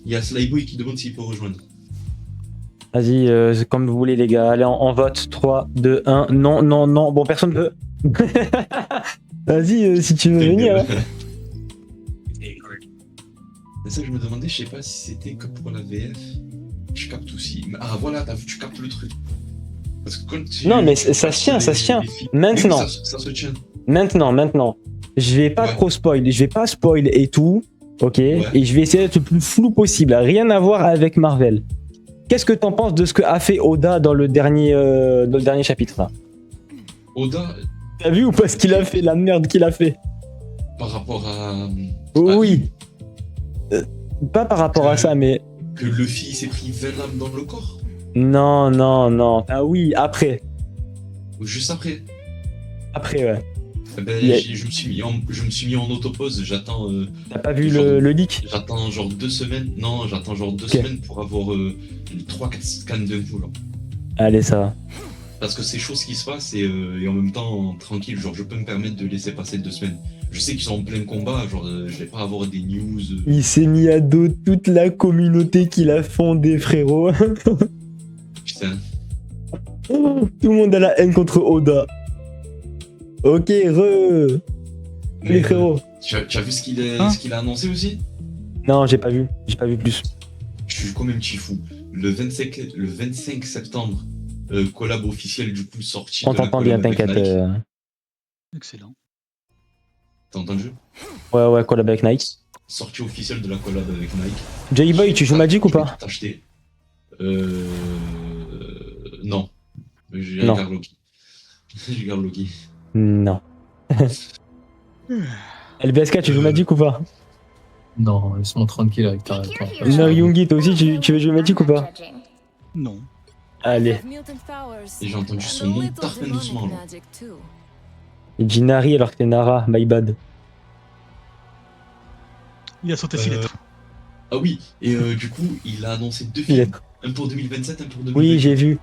Il y a Slyboy qui demande s'il peut rejoindre. Vas-y, c'est comme vous voulez les gars. Allez, en vote. 3, 2, 1. Non, non, non. Bon, personne veut. Vas-y, si tu veux venir. Hein. C'est ça que je me demandais, je sais pas si c'était que pour la VF. Je capte aussi. Ah voilà, t'as vu, tu captes le truc. Parce que quand tu, Non, mais tu ça se tient, captes ça se tient. les films- Maintenant. Oui, ça se tient. Maintenant. Je vais pas Ouais. trop spoil. Je vais pas spoil et tout. Ok. Ouais. Et je vais essayer d'être le plus flou possible. Rien à voir avec Marvel. Qu'est-ce que t'en penses de ce que a fait Oda dans le dernier chapitre là? Oda, T'as vu ou pas ce qu'il a fait? La merde qu'il a fait. par rapport à. Oui. Pas par rapport à ça, mais. Que Luffy s'est pris 20 lames dans le corps. Non, non, non. Ah oui, après. Ou juste après. Après, ouais. Eh ben, Il y a- je me suis mis en autopause, j'attends. T'as pas vu Genre- le leak? J'attends genre 2 semaines. Non, j'attends genre 2 Ok. semaines pour avoir 3-4 scans d'un coup là. Allez, ça va. Parce que c'est chaud ce qui se passe et en même temps tranquille, genre je peux me permettre de laisser passer 2 semaines. Je sais qu'ils sont en plein combat, genre je vais pas avoir des news. Il s'est mis à dos toute la communauté qu'il a fondée, frérot. Putain. Tout le monde a la haine contre Oda. Ok, les Mais, frérots. tu as vu ce Hein qu'il a annoncé aussi? Non, j'ai pas vu plus. Je suis quand même petit fou. Le 25 septembre, collab officiel du coup sorti. On de la t'entend bien, collab avec t'inquiète. Nike. Excellent. T'as entendu? Ouais, collab avec Nike. Sortie officielle de la collab avec Nike. J-Boy, tu joues Magic ou Je vais pas? tout acheter. Non. Je Non. regarde Loki. Je regarde Loki. Non. LBSK, tu joues Magic ou pas? Non, laisse-moi tranquille avec ta réponse. No Youngi, toi aussi, tu veux jouer Magic ou pas? Non. Allez. Et j'ai entendu son nom tarpin doucement là. Il dit Nari alors que t'es Nara, my bad. Il a sauté 6 lettres. Ah oui, et du coup, il a annoncé 2 Il films. est- Un pour 2027, un pour 2028. Oui, j'ai vu.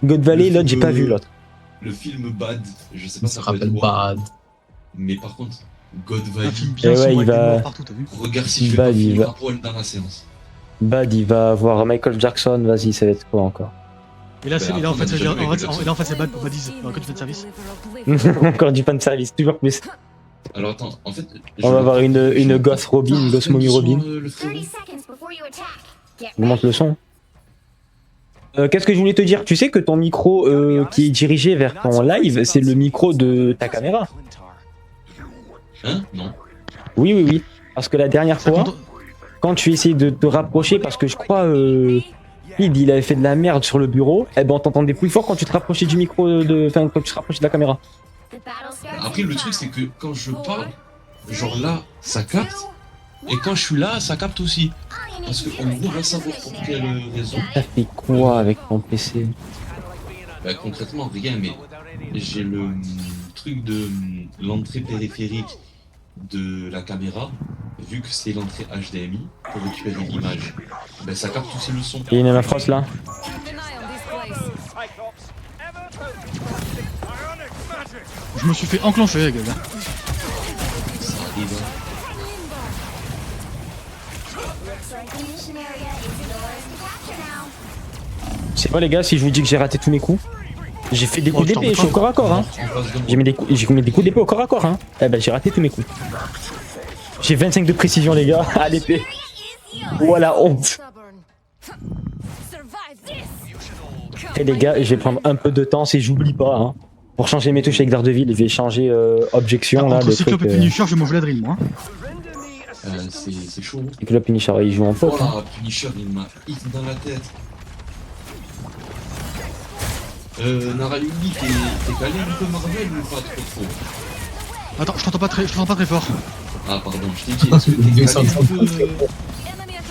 God Valley, Le l'autre, j'ai film, pas vu l'autre. Le film Bad, je sais pas Ça ça se peut être rappelle quoi. Bad. Mais par contre, God Un Valley, film bien Eh ouais, sombre il avec des va- morts partout, t'as vu? regarde si je vais Bad, pas il finir va- à poil dans la séance. Bad, il va voir Michael Jackson, vas-y, ça va être quoi encore? Et là, Ben, en fait, après, on a déjà vu avec c'est bad pour Badiz. Alors que tu fais de service. Encore du fan service, toujours plus. Alors attends, en fait. On va avoir une gosse Robin, une gosse mommy Robin. Le frérot. Augmente le son. Qu'est-ce que je voulais te dire? Tu sais que ton micro qui est dirigé vers ton live, c'est le micro de ta caméra. Hein? Non. Oui. Parce que la dernière Ça fois, compte- quand tu essayais de te rapprocher, parce que je crois Pid, il avait fait de la merde sur le bureau, eh ben on t'entendait plus fort quand tu te rapprochais du micro enfin quand tu te rapprochais de la caméra. Après, le truc, c'est que quand je parle, genre là, ça capte. Et quand je suis là, ça capte aussi. Parce qu'on va savoir pour quelle raison. T'as fait quoi avec ton PC? Bah, concrètement, rien, mais j'ai le truc de l'entrée périphérique de la caméra, vu que c'est l'entrée HDMI pour récupérer l'image, bah, ça capte aussi le son. Il y a une Emafrost là. Je me suis fait enclencher, la gueule. Ça arrive. Hein. C'est quoi les gars, si je vous dis que j'ai raté tous mes coups? J'ai fait des coups d'épée, je suis au corps à corps hein. Tu passes devant. J'ai mis des coups d'épée au corps à corps hein. Eh ben j'ai raté tous mes coups. J'ai 25 de précision les gars, à l'épée. Oh la honte. Et les gars, je vais prendre un peu de temps si j'oublie pas hein. Pour changer mes touches avec Daredevil, je vais changer objection là, Entre le Cyclope truc. et Punisher, je vais manger la drill, moi. C'est chaud. Et que le Punisher il joue en pop. Hein. Oh, Punisher, il m'a hit dans la tête. Narayumi, t'es calé un peu Marvel ou pas trop? Attends, je t'entends pas très fort. Ah, pardon, je t'ai dit, est-ce que t'es calé un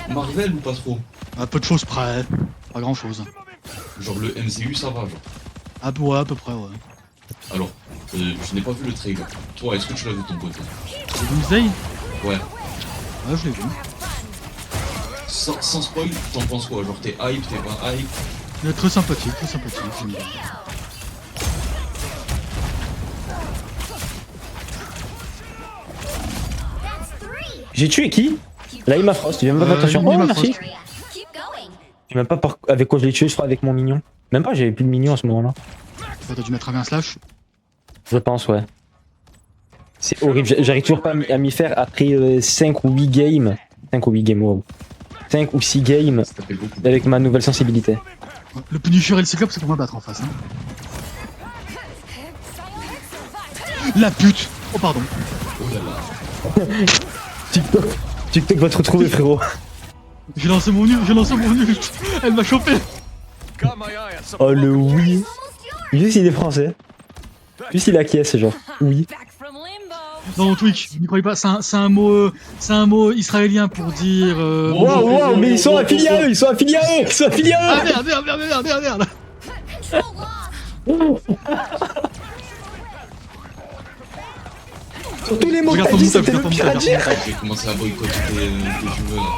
peu Marvel ou pas trop? À peu de choses près. Pas grand chose. Genre le MCU, ça va, genre. Ah, ouais, à peu près, ouais. Alors, je n'ai pas vu le trailer. Toi, est-ce que tu l'as vu de ton côté? C'est Doomsday? Ouais. Ouais, je l'ai vu. Sans spoil, t'en penses quoi? Genre t'es hype, t'es pas hype? Il est très sympathique, j'aime bien. J'ai tué qui? Là, il m'a frost, j'ai même pas fait attention. il Oh, m'a merci. frost. Je sais même pas avec quoi je l'ai tué, je crois, avec mon mignon. Même pas, j'avais plus de mignon à ce moment-là. Bah, t'as dû mettre un slash. Je pense, ouais. C'est horrible, j'arrive toujours pas à m'y faire après 5 ou 8 games. 5 ou 8 games, wow. 5 ou 6 games Ça fait beaucoup. avec ma nouvelle sensibilité. Le Punisher et le Cyclope, c'est pour moi battre en face. Hein. La pute. Oh pardon. Oh là là. TikTok va te retrouver, frérot. J'ai lancé mon ult. Elle m'a chopé. Oh le oui. Juste il est français. Juste il acquiesce, genre. Oui. Non, Twitch, n'y croyez pas, c'est un mot israélien pour dire. Waouh, waouh, mais ils sont affiliés à eux, ils sont affiliés à eux, ils sont affiliés à Ah eux. merde. Sur tous les mots que Regarde t'as ton dit, mouton, c'était le regarde ton pire à mouton, dire. J'ai commencé à boycotter les joueurs là.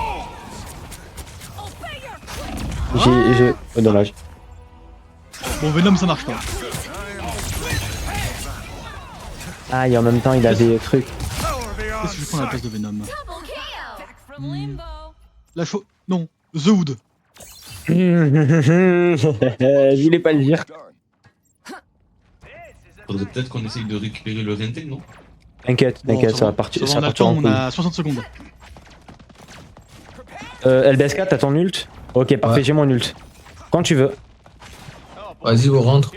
Oh, dommage. Bon, Venom, ça marche pas. Ah, et en même temps, il avait des trucs. Qu'est-ce que je prends à la place de Venom? La chaux. Non, The Hood. Je voulais pas le dire. Faudrait peut-être qu'on essaye de récupérer le Rentel, non? T'inquiète, Bon, ça va partir, ça on va a le partir temps, en on couille. a 60 secondes. LBSK, t'as ton ult? Ok, parfait, Ouais. j'ai mon ult. Quand tu veux. Vas-y, on rentre.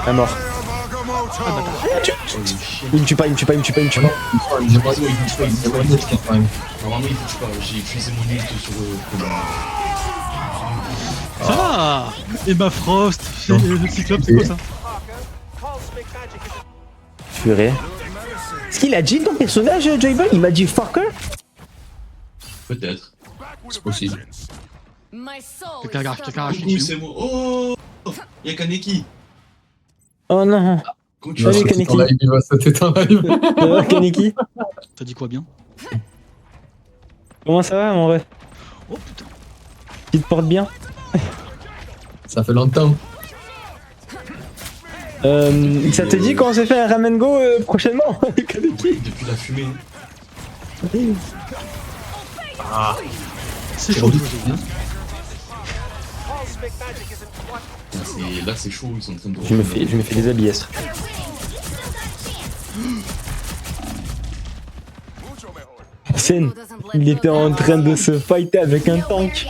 Un mort. Il me tue pas, il me tue pas, il me tue pas, il me tue pas. Normalement, il faut que je parle. J'ai utilisé mon ult sur le. Ça va. Emma Frost, le Cyclope, c'est quoi ça? Purée. Est-ce qu'il a dit ton personnage, Joyboy? Il m'a dit fucker? Peut-être. C'est possible. Quelqu'un arrache Ouh, dessus. c'est moi. Oh, y'a Kaneki. Oh non. Comment tu Salut, vas Il va Kaneki. sauter en live, il va sauter en live. Ça va, Kaneki? T'as dit quoi bien? Comment ça va, mon ref? Oh putain. Tu te portes bien? Ça fait longtemps. Ça te dit qu'on s'est fait un ramen go prochainement? Kaneki? Depuis la fumée. C'est chaud de jouer. Hein. Là, c'est chaud, ils sont en train de. Je me fais des abiestres. Sen, il était en train de se fighter avec un tank.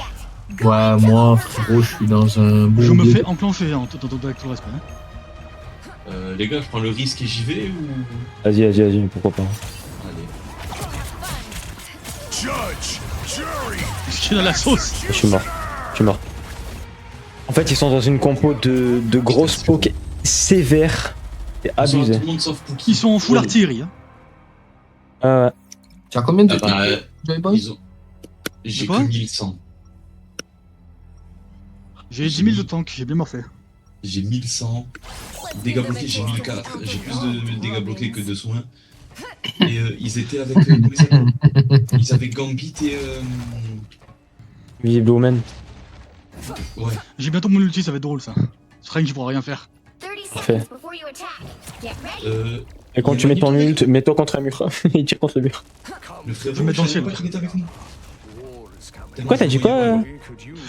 Ouais, moi, frérot, je suis dans un bon Je me biais. fais enclencher hein, avec tout le respect. Hein. Les gars, je prends le risque et j'y vais ou. Vas-y, pourquoi pas. Allez. Je suis dans la sauce. Je suis mort. En fait, ils sont dans une compo de grosses pokés sévères. C'est abusé. Tout le monde sauf Pookie. Ils sont en full Ouais. artillerie. Hein. Ouais. Tu as combien de Ah bah, Joy Boy? ils ont. J'ai quoi que 1100. J'ai 10 000 de tank, j'ai bien morflé. J'ai 1100. Dégâts bloqués, j'ai 1004. J'ai plus de dégâts bloqués que de soins. Et ils étaient avec. Comment ils s'appellent? Ils avaient Gambit et. Visible Woman. Ouais. J'ai bientôt mon ulti, ça va être drôle ça. Frank, je pourra rien faire. Parfait. Euh, Et quand tu mets ton ult, mets-toi contre un mur. Il tire contre le mur. le frérot, Je vais mettre dans le savais ciel. pas qu'il était avec nous. Quoi, t'as dit quoi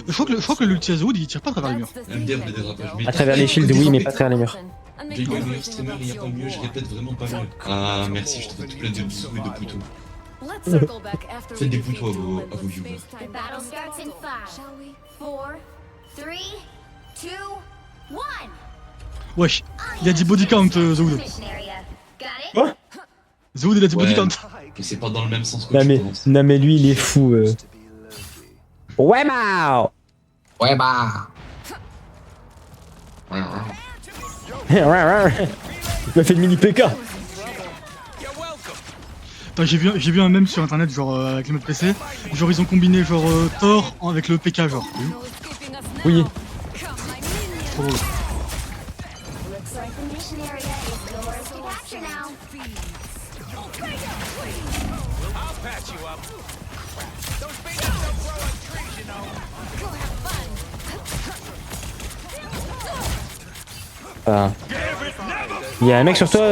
Je crois que l'ulti Azoud il tire pas à travers les murs. MDR, le dérapage. Mais À travers les shields, oui, mais pas à travers les murs. J'ai eu meilleur streamer, il n'y a pas mieux, je répète vraiment pas mieux. Ah, merci, je te fais tout plein de bisous et de poutou. Faites des poutou à vos viewers. The battle starts in 5, 4, 3, 2, 1. Wesh, il a dit body count Zoud. Mission area. Got it? Quoi? Zoud il a dit body Ouais. count. Mais c'est pas dans le même sens que Non tu mais, penses. non mais lui il est fou. Ouais mao. Ouais, bah. Il m'a fait le mini PK. Attends, j'ai vu un meme sur internet genre avec le mode PC. Genre ils ont combiné genre Thor avec le PK genre. Oui. Trop drôle. Looks like the mission area is yours to capture now. Ah. Il y a un mec sur toi,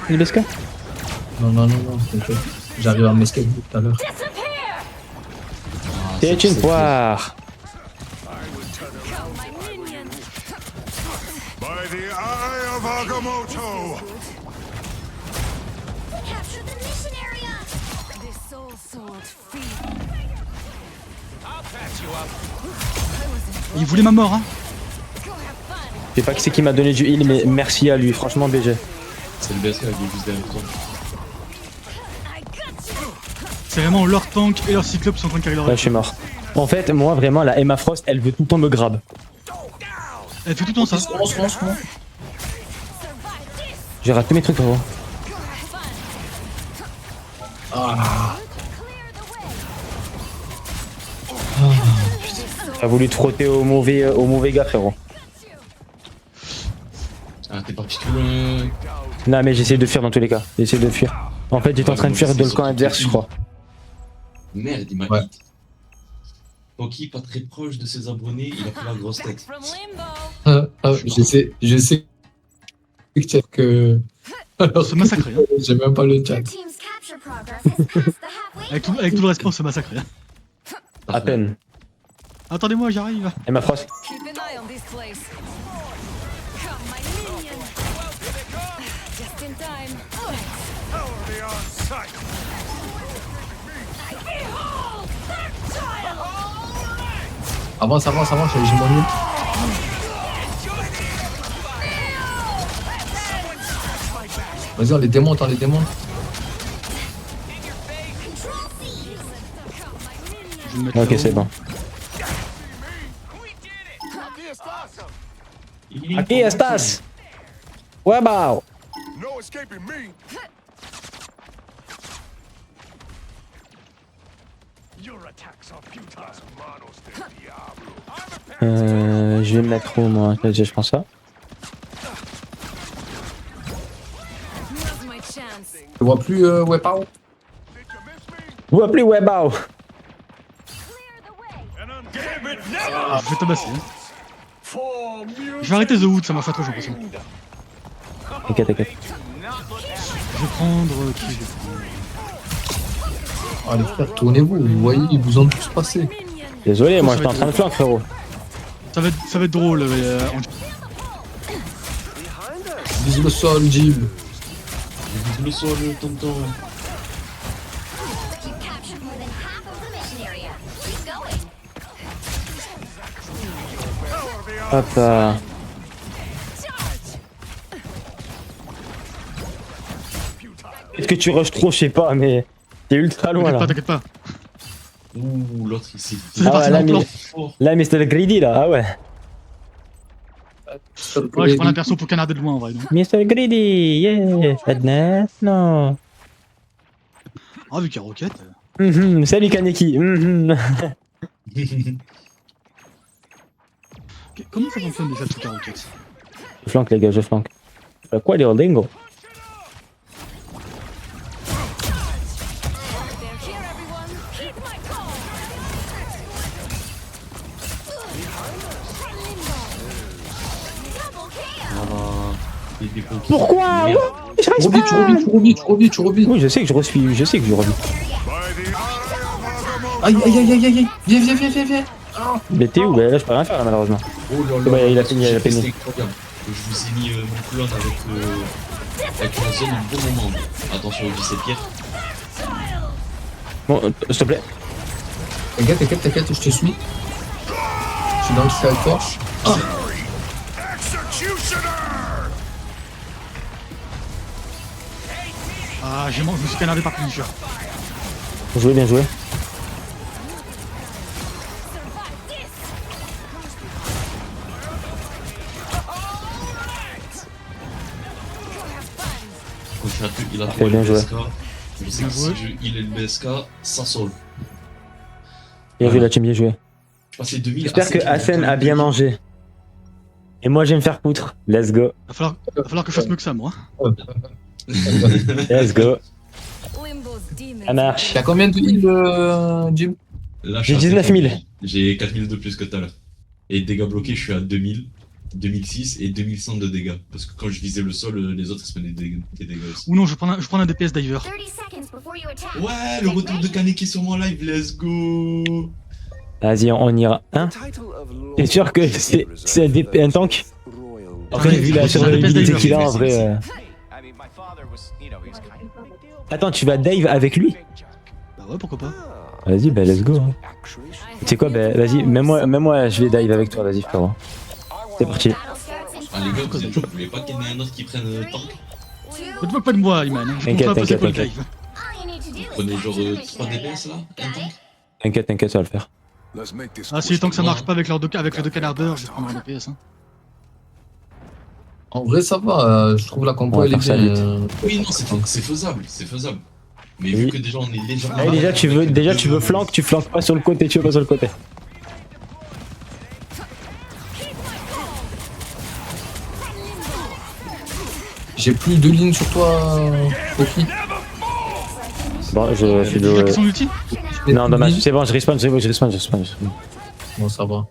LBSK? Non, t'inquiète. J'arrive à m'escape tout à l'heure. Ah, C'est une poire. By the eye of Agamotto! Capture the mission area. This soul sword free. Il voulait ma mort, hein. Je sais pas qui c'est qui m'a donné du heal, mais merci à lui, franchement BG. C'est le BSK, il est juste derrière toi. C'est vraiment leur tank et leur cyclope sont en train de carrer leur Là, je suis mort. En fait, moi, vraiment, la Emma Frost, elle veut tout le temps me grab. Elle fait tout le temps ça. Comment J'ai raté mes trucs, gros. Ah, T'as voulu te frotter au mauvais gars, frérot. Ah, t'es parti tout loin. Non, mais j'essaie de fuir dans tous les cas. J'essaie de fuir. En fait, j'étais en train de fuir de le camp adverse, je crois. Merde, il m'a Ouais. hit. Poki, pas très proche de ses abonnés, il a pris la grosse tête. From limbo. je sais que. Alors, Se massacrer, hein. j'ai même pas le chat. Your team's capture progress has passed the halfway Avec tout le respect, on se massacrer. Hein. À peine. Attendez-moi, j'arrive. Emma Frost. Keep an eye on this place. Come, my minion. Just in time. Already on sight! Avance, j'ai mon nid. Vas-y, on les démonte. control C. Je vais me mettre Ok, là-haut. c'est bon. Aquí estás. Webao. No escaping me! Your attacks are futile. Manos del diablo. Je vais me mettre où, moi? Je pense ça. Now's my chance. Tu vois plus Wepow? Ou appelez Webao. Clear the way. And damn it, never! Je vais tabasser. Hein. For Je vais arrêter The Wood, ça marche pas trop, j'ai l'impression. T'inquiète. Je vais prendre. Qui je vais prendre Ah, les frères, tournez-vous. Vous voyez, ils vous ont tous passé. Minion. Désolé, moi j'étais en train de flank, frérot. ça va être drôle. Vise le sol, Jim. Le sol, tonton. You captured more than half of the mission area. Keep going. Hop là. Peut-être que tu rushes trop, je sais pas, mais t'es ultra loin là. T'inquiète pas. Ouh, l'autre ici. C'est Ah parti ouais, dans là, le plan. Fort. Là, mais c'était le greedy là, ah ouais. Ouais, je prends un perso pour canarder de loin en vrai. Donc. Mr. Greedy, yeah, sadness, non. Ah, vu qu'il y a Rocket. Salut Kaneki. Ok, comment ça fonctionne déjà le truc à Rocket? Je flanque les gars, je flanque. Quoi les holdingo? They're here, everyone. Heed my call. Voilà. Et des Poki. Pourquoi? Merde. Je reste pas. Tu revis. Oui, je sais que je revis, je sais que je revis. By the eye of Agamotto! Aïe. Viens. Mais t'es où? Bah, là, je peux rien faire là, malheureusement. Oh là Ouais, il a fini, C'était incroyable. Je vous ai mis mon clone avec la zone au bon moment. Attention au lycée Pierre. Bon, s'il te plaît. T'inquiète, je te suis. Je suis dans le ciel torche. Ah, Executioner! Ah, je me suis canardé par Punisher. Bien joué. Il a Parfait, trouvé bien le joué. BSK. Je sais que si il est le BSK, ça sauve. Bien joué la team, bien joué. Je passais 2000. J'espère que Hassen a bien mangé. Et moi, je vais me faire poutre. Let's go. Va falloir que je fasse mieux que ça, moi. Let's go. Limbo's demons. Ça marche. t'as combien de heal, Jim? Là, J'ai je suis à 19 000. 7000. J'ai 4000 de plus que tout à l'heure. Et dégâts bloqués, je suis à 2000. 2006 et 2100 de dégâts. Parce que quand je visais le sol, les autres ils se prenaient des dégâts aussi. Ou non, je prends un DPS diver. 30 seconds before you attack. Ouais, le retour de Kaneki sur mon live, let's go. Vas-y, on ira. Hein? T'es sûr que c'est un tank? Après, vu la survivabilité qu'il a en vrai. Attends, tu vas Dave avec lui? Bah ouais, pourquoi pas. Vas-y, bah let's go. Hein. Tu sais quoi, bah vas-y, même moi je vais dive avec toi, vas-y frérot. C'est parti. Battle starts in Ah les gars, vous voulez pas qu'il y en ait un autre qui prenne tank? 2. Ne te moque pas de moi, Iman. Hein. Je T'inquiète, comprends pas c'est quoi le t'inquiète, dive. All you need to do is Prenez genre press 3 DPS là, un tank? T'inquiète, ça va le faire. Ah, si tant que ça marche pas avec les deux canardeurs, je vais prendre un DPS. Hein. En vrai, ça va. Je trouve la compo, On va elle est faire ça bien. vite. Oui, non, c'est faisable, c'est faisable. Mais vu Oui. que déjà on est légèrement... Allez, déjà tu veux flank, tu flanques pas sur le côté, tu veux pas sur le côté. J'ai plus de lignes sur toi, Poki. Bon, je suis Déjà de. qu'ils sont utiles. Non, dommage, c'est bon, je respawn, je respawn. Bon, ça va.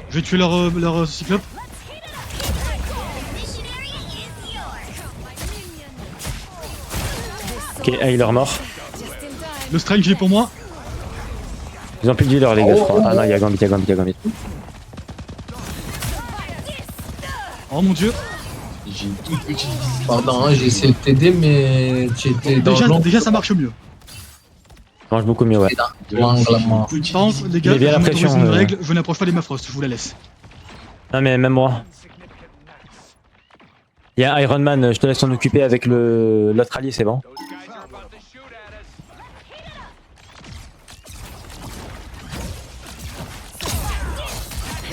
Je vais tuer leur cyclope. Ok, healer mort. Just in time. Le strike, je l'ai pour moi. Ils ont plus de healer, les gars, je crois. Ah non, il y a Gambit. Oh mon dieu. J'ai une toute petite visite. Pardon, hein, j'ai essayé de t'aider, mais tu étais dans Déjà ça marche mieux. Mange beaucoup mieux, ouais. l'angle à moi. Par contre, les gars, Il est bien je la vous pression, m'autorise une règle, je n'approche pas les Mafrost, je vous la laisse. Non, mais même moi. Il y a Iron Man, je te laisse t'en occuper avec l'autre allié, c'est bon.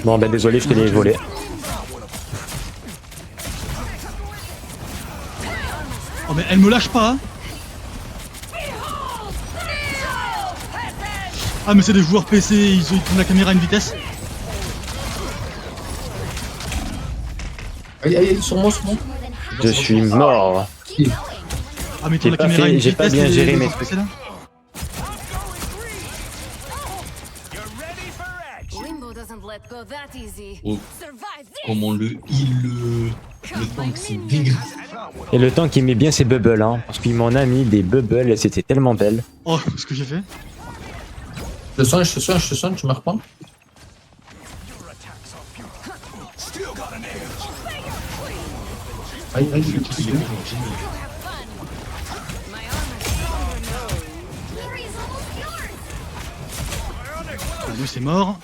Bon, ben désolé, je te l'ai volé. Oh mais elle me lâche pas. Hein. Ah mais c'est des joueurs PC, ils tournent la caméra à une vitesse. Aïe, aïe, sur moi. Je suis mort. Ah mais ils tournent la J'ai pas caméra à une fait- j'ai pas vitesse. bien les- géré les mes joueurs PC, là. Limbo doesn't let go that easy. Oh, Survive this. comment le heal le tank, c'est dégueulasse. Et le temps qui met bien ses bubbles, hein, parce qu'il m'en a mis des bubbles et c'était tellement belle. Oh, ce que j'ai fait. Je te soigne, tu meurs pas. Aïe, aïe, Il est vraiment génial. My armor's stronger now. Glory is almost yours. Ah, lui c'est mort.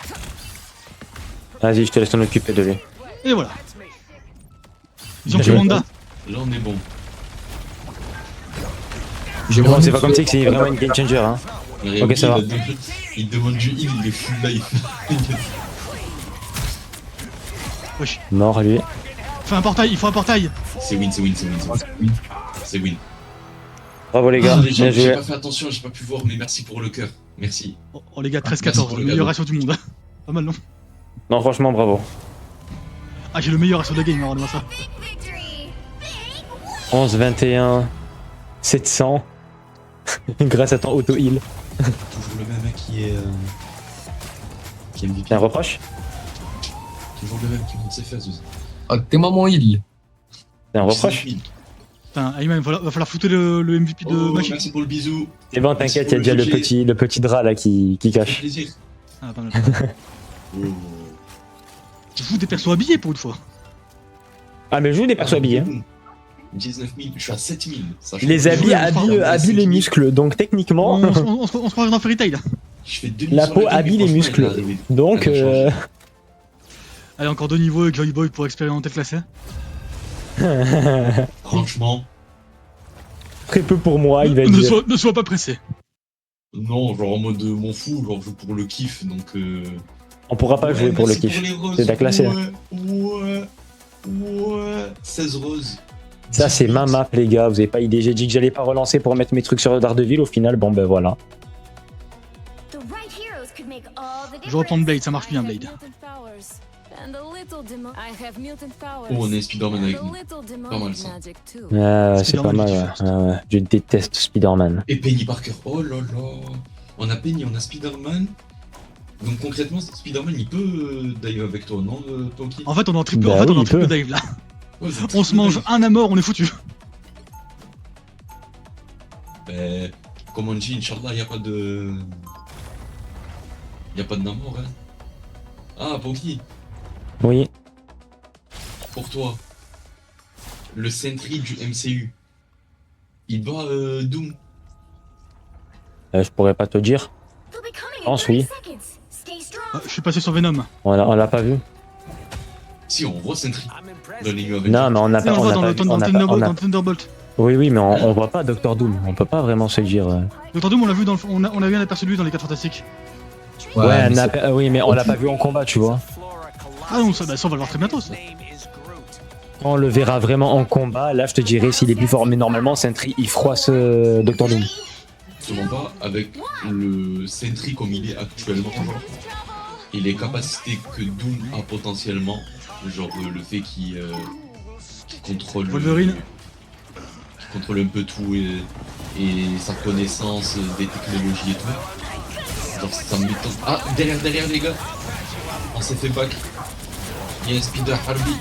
Vas-y, je te laisse t'en occuper de lui. Et voilà. Ils ont Bien pris joué. Wanda. Là on est bon. J'ai Non, mon c'est pas ult. comme ça que c'est vraiment une game changer, hein. Mais Ok, ça va. Il demande du heal, il est full life. Wesh. Mort lui. Fais un portail, il faut un portail. C'est win. C'est win. Bravo les gars, Ah, les gens, bien j'ai joué. pas fait attention, j'ai pas pu voir, mais merci pour le cœur. Merci. Oh les gars, Merci 13-14, pour le le meilleur cadeau. ratio du monde. Pas mal non? Non, franchement, bravo. Ah j'ai le meilleur ratio de la game, hein, regardez-moi ça. Victory. 11, 21, 700. Grâce à ton auto-heal. Toujours le même qui est MVP. T'as un reproche? Toujours le même qui monte ses fesses aussi. Ah, t'es maman heal. T'as un reproche? Putain, Ayman, va falloir foutre le MVP de Oh, Magic. merci pour le bisou. C'est bon, t'inquiète, il y a déjà le petit drap là qui Ça fait cache. plaisir. Ah, pas mal. Oh. Tu fous des persos habillés pour une fois. Ah, mais je joue des persos habillés. Hein. 19 000, je suis à 7 000. Ça, je Les crois que habits je- habillent les muscles, donc techniquement. On se croirait dans Fairy Tail. Je fais 2000 La sur peau le game, habille mais les franchement, muscles. il est arrivé. Donc, Elle a changé. Allez, encore 2 niveaux avec Joy Boy pour expérimenter le classé. Franchement, très peu pour moi, il va dire. Ne sois pas pressé. non, genre en mode m'en fous, genre je joue pour le kiff, donc On pourra pas jouer pour le merci kiff. les roses. C'est de la classe, hein. Ouais, 16 roses. Ça, c'est ma map, les gars. Vous avez pas idée. J'ai dit que j'allais pas relancer pour mettre mes trucs sur Daredevil. Au final, bon, ben voilà. The right heroes could make all the Je reprends difference. Blade, ça marche bien Blade. Oh, on est Spider-Man avec nous. Pas mal, ça. Ah, c'est pas Spider-Man mal, qui ouais. fait Ah, ouais. Je déteste Spider-Man. Et Penny Parker, oh là là. On a Penny, on a Spider-Man. Donc concrètement, Spider-Man il peut dive avec toi, non, Toki? En fait, on est en triple, Bah en fait, on est oui, en il triple peut. dive là. Ouais, c'est On se mange un à mort, on est foutu. Ben, comme on dit, Inch'Allah, y a pas de. Y a pas de Namor, hein. Ah, Poki, Oui. pour toi, le Sentry du MCU, il bat Doom. Je pourrais pas te dire. They'll be coming in pense 30 oui. seconds. Stay strong. Ah, je suis passé sur Venom. On l'a pas vu. Si, on voit Sentry dans les New Non, mais on n'a Tu sais, pas. on le voit On dans n'a le pas vu- on n'a pas- Thunderbolt. on a- Dans Thunderbolt. Oui, oui, mais on voit pas Doctor Doom. On peut pas vraiment se dire. Doctor Doom, on l'a vu dans le, on a vu un aperçu de lui dans les 4 Fantastiques. Ouais, mais c'est- oui, mais on l'a pas vu en combat, tu vois. Ah non, ça, bah, ça on va le voir très bientôt. Ça. Quand on le verra vraiment en combat, là je te dirai s'il est plus fort. Mais normalement, Sentry il froisse Doctor Doom. Sûrement pas avec le Sentry comme il est actuellement, genre, et les capacités que Doom a potentiellement, genre le fait qu'il contrôle Wolverine. qu'il contrôle un peu tout et sa connaissance des technologies et tout. Genre ça me tente. Ah, derrière les gars, on s'est fait back. Il y a un Spider Harvey.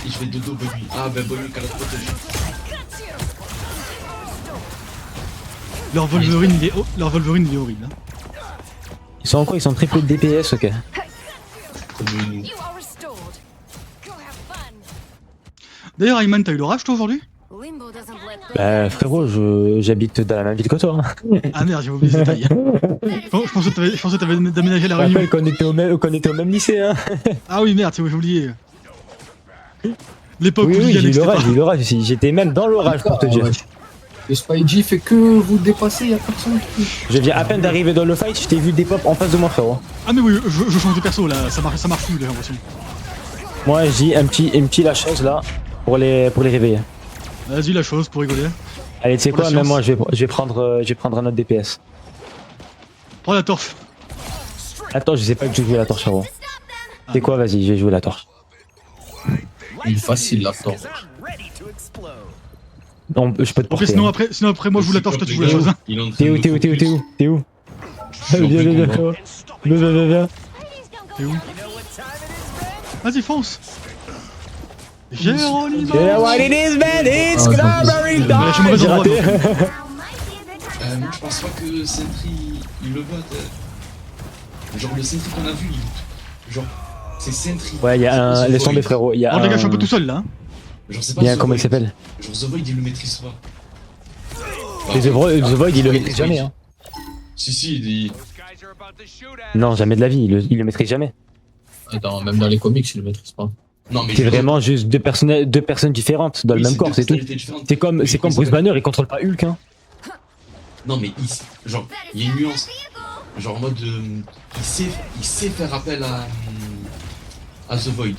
Et je vais dodo Bobby. Ah ben Bobby qu'à la protège. Leur Wolverine, il est horrible. Hein. Ils sont en quoi? Ils sont triple DPS, ok. Comme nous. You are restored. Go have fun. D'ailleurs, Ayman, t'as eu l'orage toi aujourd'hui? Limbo doesn't let go. Bah frérot, j'habite dans la même ville que toi. Hein. Ah merde, j'ai oublié ce détail. Je pensais que t'avais déménagé à la Je Réunion. rappelle qu'on était au même lycée, hein. Ah oui, merde, c'est vrai, j'ai oublié. L'époque Oui, où oui, Lilian j'ai eu n'existait l'orage, pas. j'ai eu l'orage aussi. J'étais même dans l'orage pour te dire. Ouais. Le Spidey fait que vous dépasser, y a personne qui. Je viens à peine d'arriver dans le fight, je t'ai vu des pop en face de moi, frérot. Ah mais oui, je change de perso là, ça marche plus, j'ai l'impression. Moi, je dis un petit la chose là pour les réveiller. Vas-y, la chose pour rigoler. Allez, tu sais Pour quoi, la même science. moi, je vais prendre un autre DPS. Prends la torche. Attends, je sais pas que je joue la torche, frérot. Tu sais quoi, vas-y, je vais jouer la torche. Il est facile la torche. Non, je peux te Ok, porter. sinon hein. après moi je joue la torche, toi tu joues la chose. Hein. Il est en train T'es où, de t'es où, t'es où, t'es où, t'es où? Viens, viens, viens, frérot. Viens, viens, viens, viens. T'es où? Vas-y, fonce. Géronimo. Yeah, what it is, man, it's Ah, Cranberry Ouais, je suis mauvais J'ai endroit, raté. Now might be a good time. Moi je pense pas que Sentry il le vote. Genre le Sentry qu'on a vu, genre c'est Sentry. Ouais, il y a un. C'est Laisse The tomber, Void. frérot. Il y a Oh les gars, je suis un peu un. tout seul là. Hein. Genre c'est pas Il y a un. The Comment il Void. s'appelle? Genre The Void il le maîtrise pas. Et The Void, il le maîtrise jamais, hein. Si, il Non, jamais de la vie, il le maîtrise jamais. Même dans les comics, il le maîtrise pas. Non mais C'est vraiment juste deux personnes différentes dans le même corps, c'est tout. C'est comme Bruce Banner, il contrôle pas Hulk, hein. Non mais genre il y a une nuance. Genre en mode il sait faire appel à The Void.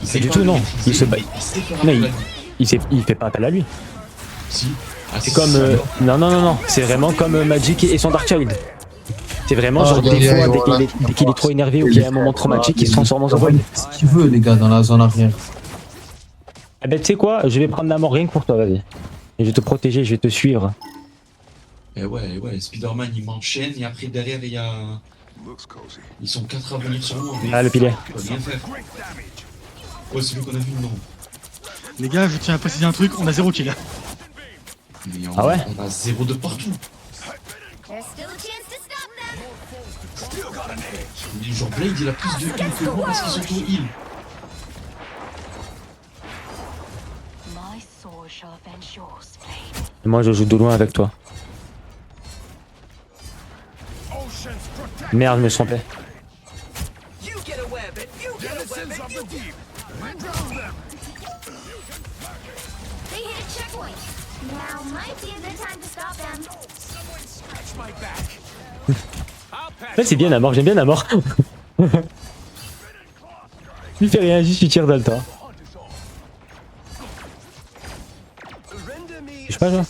Il sait du pas tout, le non. maîtriser, Il se bat- mais il sait faire Mais appel à lui. Il fait pas appel à lui. Si. Ah, C'est comme. Non. C'est vraiment comme Magic et son Dark Child. C'est vraiment genre regarde, des fois, voilà. dès qu'il est trop énervé ou qu'il y a un moment traumatique, il se transforme en The Void. Ce qu'il veut, les gars, dans la zone arrière. Ah ben tu sais quoi, je vais prendre la mort rien que pour toi, vas-y. Et je vais te protéger, je vais te suivre. Et ouais, Spider-Man il m'enchaîne et après derrière il y a. Ils sont 4 à venir sur moi. Mais Ah, le pilet. il va bien faire. Ouais, celui qu'on a vu, non. Les gars, je tiens à préciser un truc, on a 0 kill. Mais Ah ouais on a 0 de partout. There's still a chance to stop them. Mais genre Blade il a plus de heal que moi parce qu'ils sont au heal. My sword shall avenge yours, Blade. Et moi je joue de loin avec toi. Merde, je me suis trompé. They hit a checkpoint. Now might be a good time to stop them. Là c'est bien la mort, j'aime bien la mort. Il fait rien, juste il tire dans le tas. Je sais pas, genre.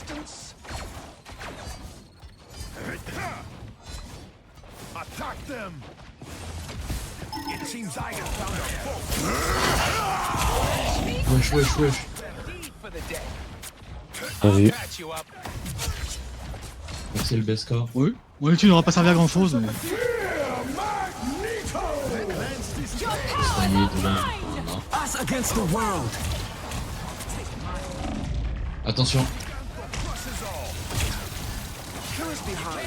Attack them! It seems I have found a foe. Wesh. Bien vu. Patch you up. Merci le BSK. Oui. Mon étude n'aura pas servi à grand chose. Mais... Ça y est, de là. Voilà. Us against the world. Attention.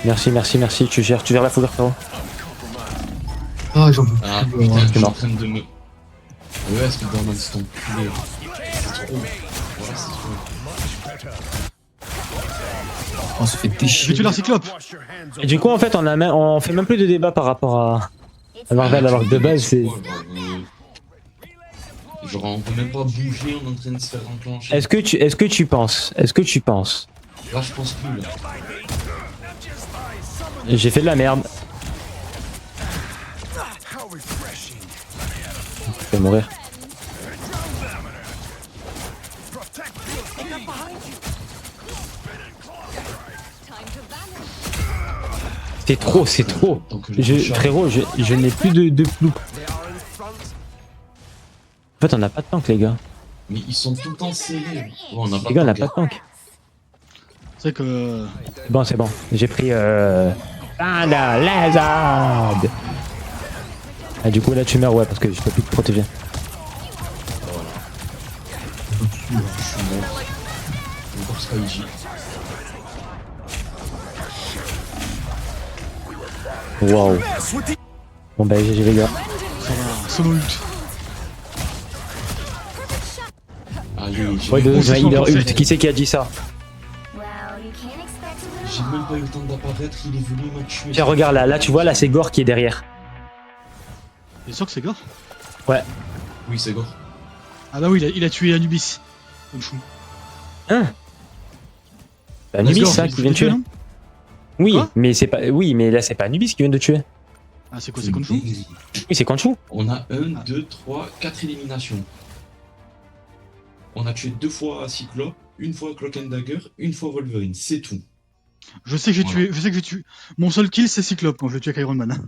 Merci, merci, merci. Tu gères la foudre, frérot. Ah, j'en peux Ah plus. putain, je suis en mort. train de me. Ouais, Spider-Man, c'est ton poulet. C'est trop. Voilà, c'est trop. On se fait J'ai déchirer. tué leur cyclope. Et du coup, en fait, on fait même plus de débat par rapport à Marvel, alors que de base, c'est. Genre, on peut même pas bouger, on est en train de se faire enclencher. Est-ce que tu penses Là, je pense plus, là. J'ai fait de la merde. Je vais mourir. C'est trop, c'est trop. Donc, le prochain- Frérot, je n'ai plus de ploup. En fait, on n'a pas de tank, les gars. Mais ils sont tout le temps serrés. Bon, on n'a pas Les gars, on n'a de pas de tank. C'est que. C'est bon. J'ai pris la lézard. Ah, du coup, là, tu meurs, ouais, parce que je peux plus te protéger. Je suis mort. Encore Skyji. Waouh. Bon, bah, GG, les gars. Ça va. Solo ult. Allez, j'ai Ouais, même, de c'est healer son ult. Qui c'est qui a dit ça? Well, you can't expect a j'ai little même pas eu le temps d'apparaître, il est venu me tuer. Tiens, regarde là, tu vois, là, c'est Gore qui est derrière. T'es sûr que c'est Gore? Ouais. Oui, c'est Gore. Ah bah oui, il a tué Anubis. Comme chou. Hein? Bah, Anubis, Gore, ça, il qui vient de tuer. non Oui, Quoi mais c'est pas. Oui, mais là, c'est pas Anubis qui vient de tuer. Ah, c'est quoi, c'est Khonshu? dinguerie. Oui, c'est Khonshu. On a 1, 2, 3, 4 éliminations. On a tué 2 fois Cyclope, une fois Cloak and Dagger, une fois Wolverine, c'est tout. Je sais que j'ai Voilà. tué. Je sais que j'ai tué. Mon seul kill, c'est Cyclope quand je l'ai tué avec Iron Man.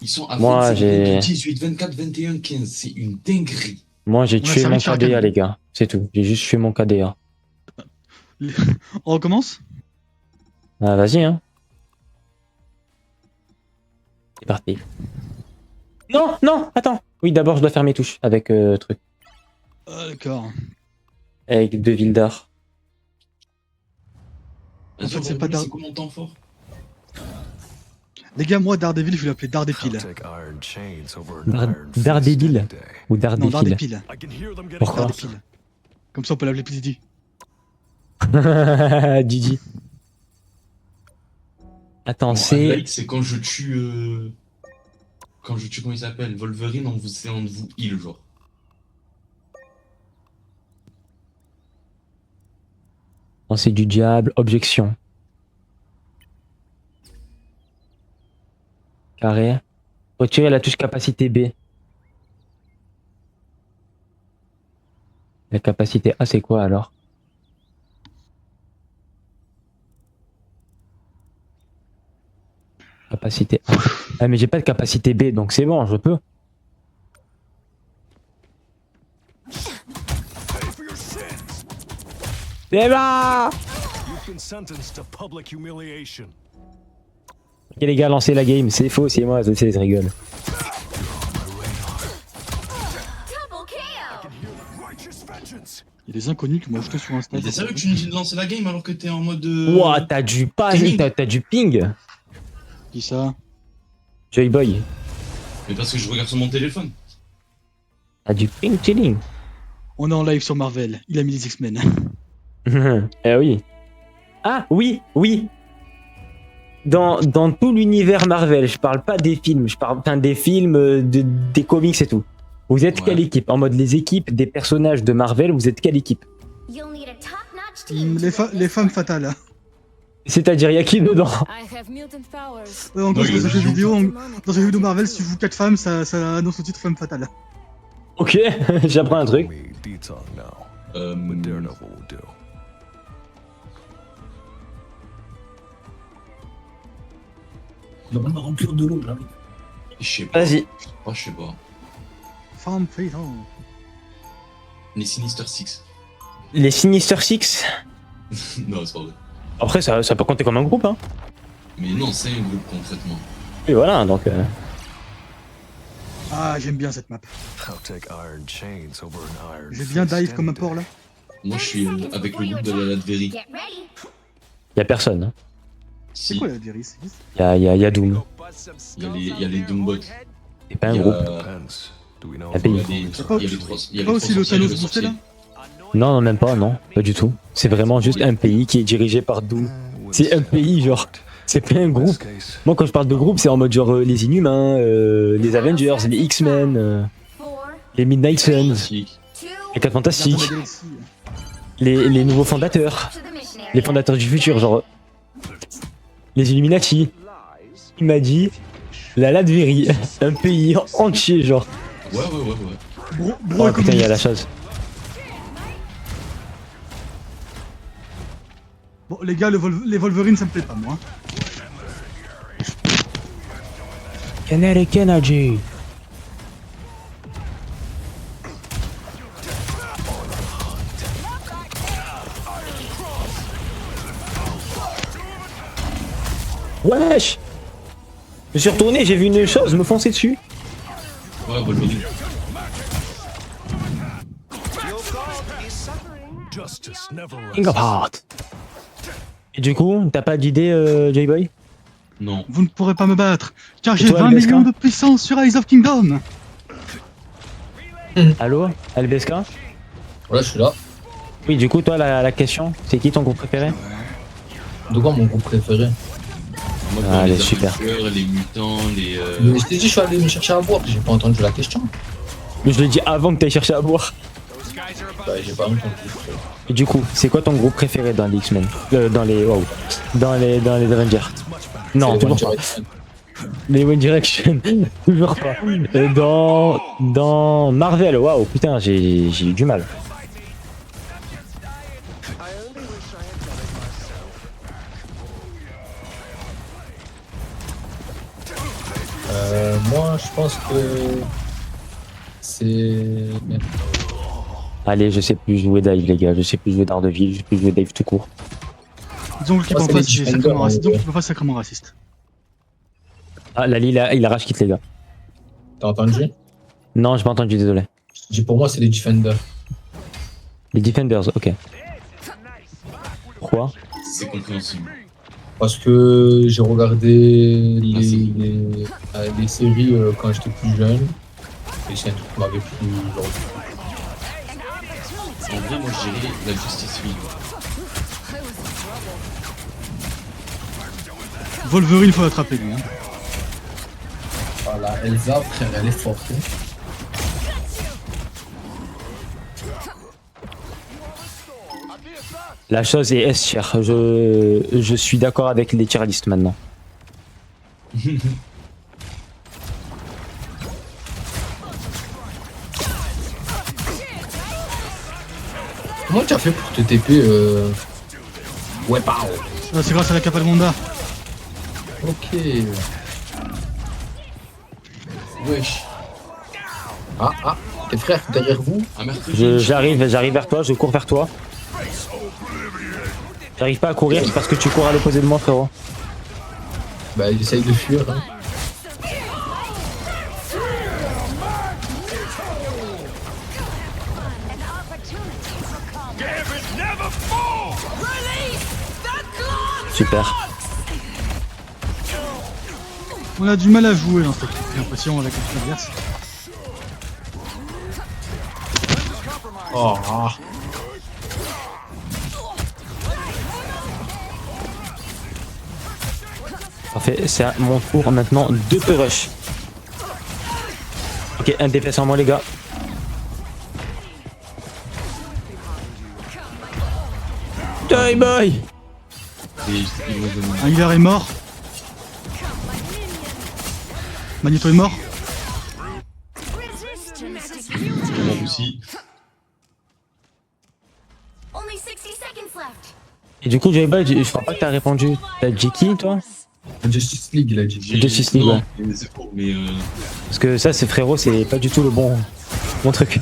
Ils sont à Moi, 27, j'ai- 22, 18, 24, 21, 15. C'est une dinguerie. Moi, j'ai On a tué servi mon de Sharkan. KDA, les gars. C'est tout. J'ai juste tué mon KDA. On recommence? Ah, vas-y, hein. C'est parti. Non, non, attends. Oui, d'abord, je dois faire mes touches avec truc. Ah, d'accord. Avec 2 villes d'art. En fait, c'est pas c'est Dar- quoi mon temps fort? Les gars, moi, Daredevil, je vais l'appeler Daredevil. Daredevil ou Non, Daredevil. Daredevil. Pourquoi? Daredevil. Comme ça, on peut l'appeler plus Didi. Didi. Attends, Bon, c'est. highlight, c'est quand je tue. Quand je tue, comment il s'appelle? Wolverine, on vous heal, genre. Non, c'est du diable. Objection. Carré. Retirer la touche capacité B. La capacité A, c'est quoi alors? Capacité A. Ah, mais j'ai pas de capacité B, donc c'est bon, je peux. C'est bon! Ok les gars, lancez la game, c'est faux, c'est moi, je rigole. Double kill! Il y a des inconnus qui m'ont ajouté sur Insta. Mais t'es sérieux que tu nous dis de lancer la game alors que t'es en mode. Ouah, t'as du pas, Ping. t'as du ping. Qui ça? Joyboy, Mais parce que je regarde sur mon téléphone. t'as du ping chilling. On est en live sur Marvel. Il a mis les X-Men. Eh oui. Ah oui, oui. Dans tout l'univers Marvel, je parle pas des films, je parle des films, des comics et tout. Vous êtes Ouais. quelle équipe? En mode les équipes des personnages de Marvel, vous êtes quelle équipe? You'll need a top-notch team. Les femmes fatales. C'est-à-dire, y a qui dedans? I have mutant powers. Ouais, en gros, Oui, dans ce jeu oui. vidéo, Demonic dans ce jeu vidéo Marvel, si vous jouez 4 femmes, ça annonce le titre femme fatale. Ok, j'apprends un truc. On va remplir de l'eau là. Je sais pas. Vas-y. Oh, je sais pas. Femme fatale. Les Sinister Six. Les Sinister Six. Non, c'est pas vrai. Après, ça peut compter comme un groupe, hein. Mais non, c'est un groupe concrètement. Et voilà, donc. Ah, j'aime bien cette map. I'll take iron chains over an iron J'ai bien fist dive comme un any porc là. Moi, je suis avec le groupe de la Latverie. Get ready. Y a personne. Hein. C'est Si, quoi la Viris? Y a Doom. il y a les Doombots. C'est pas un Il y a- groupe. Depends. Do we know Un if pays. Il y a les trois- il y a les trois Pas aussi le sorciers et Thanos le boosté là? sorcier. Non, non, même pas, non. Pas du tout. C'est vraiment juste un pays qui est dirigé par Doom. C'est un pays, genre. C'est pas un groupe. Moi, quand je parle de groupe, c'est en mode genre les Inhumains, les Avengers, les X-Men, 4, les Midnight Suns, Fantastique. 2, les 4 Fantastiques, Gardien de la Galaxie. les nouveaux fondateurs, to the mission area. les fondateurs du futur, genre les Illuminati. Il m'a dit la Latverie, un pays entier, genre. Ouais, ouais, ouais, ouais. Bro, Oh bro putain, il y a communiste. la chose. Bon, les gars, les Wolverines, ça me plaît pas, moi. Kinetic Energy. Wesh! Je me suis retourné, j'ai vu une chose me foncer dessus. Ouais, Wolverine. justice never King of rests. Heart. Et du coup, t'as pas d'idée, J-Boy? Non. Vous ne pourrez pas me battre, car j'ai toi, 20 LBSK? millions de puissance sur Eyes of Kingdom. Allô? LBSK? Voilà, je suis là. Oui, du coup, toi, la question, c'est qui ton groupe préféré? De quoi mon groupe préféré? Moi, Ah, les elle est super. armures, les mutants, les. Mais je t'ai dit, je suis allé me chercher à boire, j'ai pas entendu la question. Mais je l'ai dit avant que t'ailles chercher à boire. Bah, j'ai pas entendu. Et du coup, c'est quoi ton groupe préféré dans les X-Men? Dans les. Wow. Dans les Avengers? Non, C'est toujours One pas. Direction. Les One Direction, toujours pas. Dans Marvel, waouh, putain, j'ai eu du mal. Moi, je pense que c'est. Allez, je sais plus jouer Dave, les gars, je sais plus jouer Daredevil, je sais plus jouer Dave tout court. Disons que l'équipe Moi, en c'est face, les c'est Defenders, sacrément raciste. ouais. Donc, l'équipe en face, c'est sacrément raciste. Ah, Lali, il a rage quitte, les gars. T'as entendu? Non, j'ai pas entendu, désolé. Je dis pour moi, c'est les Defenders. Les Defenders, ok. Pourquoi? C'est compréhensible. Parce que j'ai regardé Merci. les séries quand j'étais plus jeune. Et c'est un truc qui m'avait plu. Genre, En vrai, moi, je dirais la Justice League. Wolverine, faut l'attraper, lui. Hein. voilà, Elsa, frère, elle est forte. Hein. La chose est S-tier. Je suis d'accord avec les tier list maintenant. Comment tu as fait pour te TP Ouais, pow. C'est grâce à la Capalmonda. Ok. Wesh. Ah, tes frères derrière vous. Ah, mercredi. J'arrive vers toi, je cours vers toi. J'arrive pas à courir parce que tu cours à l'opposé de moi, frérot. Bah, j'essaye de fuir. Hein. Super. On a du mal à jouer dans cette équipe, j'ai l'impression, avec l'équipe adverse. Oh, ah. Parfait, c'est à mon tour maintenant de te rush. Ok, un DPS en moi, les gars. Die boy! Et ils vont donner. Un healer est mort. Magneto est mort. Moi aussi. Only 60 seconds left. Et du coup, J-Boy, je crois pas que t'as répondu. T'as dit qui, toi? Justice League, il a dit. Justice League, Non, ouais. mais c'est faux, mais Parce que ça, c'est frérot, c'est pas du tout le bon truc.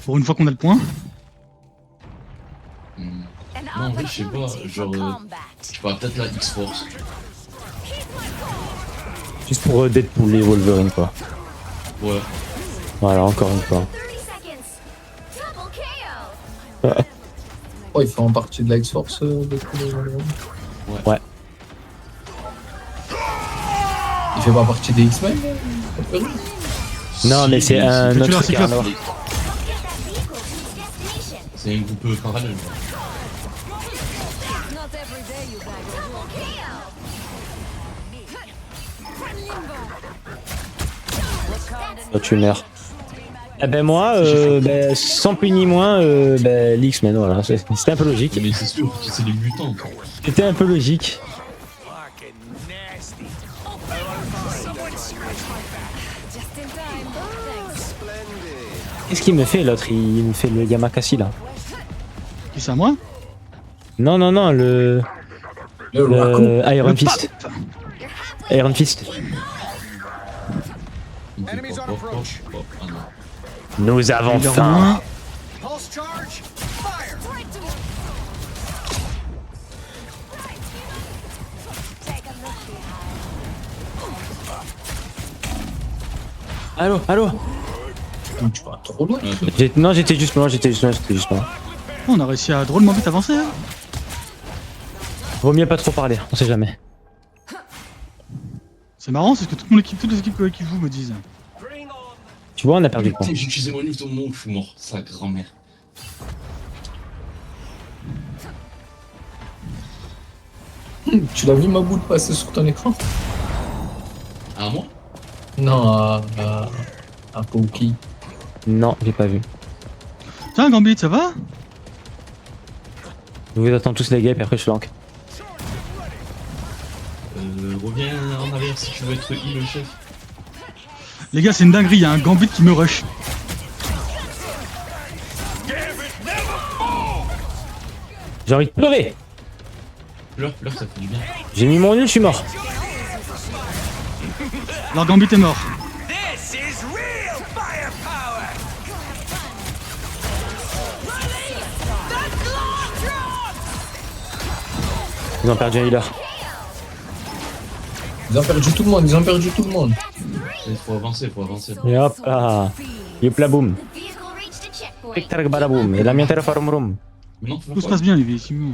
Pour une fois qu'on a le point. Non, en vrai, je sais pas, genre, je sais pas, peut-être la X-Force. Juste pour Deadpool et Wolverine, quoi. Ouais. Voilà, encore une fois. 30 seconds. Double KO. Oh, il fait en partie de la X-Force de tous les Ouais. Il fait pas partie des X-Men Non, mais c'est un c'est autre c'est truc. clair. alors. Don't get that vehicle to its destination. C'est un groupe parallèle. Not every day you bag a Double KO. Toi, tu meurs. Eh ben moi, sans plus ni moins, l'X-Men, voilà. C'était un peu logique. Mais c'est sûr, c'est les mutants. C'était un peu logique. just in time. Thanks. Qu'est-ce qu'il me fait l'autre? Il me fait le Yamakasi là. Qui c'est à moi? Non, le Le Raccoon. Iron Le Fist. Iron Fist. Il me fait Enemies pop, on pop, pop, approach. pop. Ah non. Nous avons Il est faim. loin. Pulse charge. Fire. Allô? Tu vas trop loin. Ouais, attends. Non, j'étais juste loin. On a réussi à drôlement vite avancer. Hein. Vaut mieux pas trop parler, on sait jamais. C'est marrant, c'est ce que toute mon équipe, toutes les équipes qui jouent me disent. Tu vois, on a perdu le point. Putain, j'ai utilisé mon livre au moment où je suis mort. Sa grand-mère. Tu l'as vu ma boule passer sur ton écran? Ah, moi? Non, à Pookie. Non, j'ai pas vu. Tiens, Gambit, ça va? Je vous attends tous les gars, puis après je flanque. Reviens en arrière si tu veux être heal, chef. Les gars, c'est une dinguerie, il y a un Gambit qui me rush. J'ai envie de pleurer. Pleure, ça fait du bien. J'ai mis mon nul, je suis mort. Alors Gambit est mort. Ils ont perdu un healer. Ils ont perdu tout le monde. Il faut avancer. Et hop là. Yop la boum. The vehicle reached a checkpoint. Tic tac balaboum. Et la mienne terre farum rum. Mais non, Tout se passe bien, les effectivement.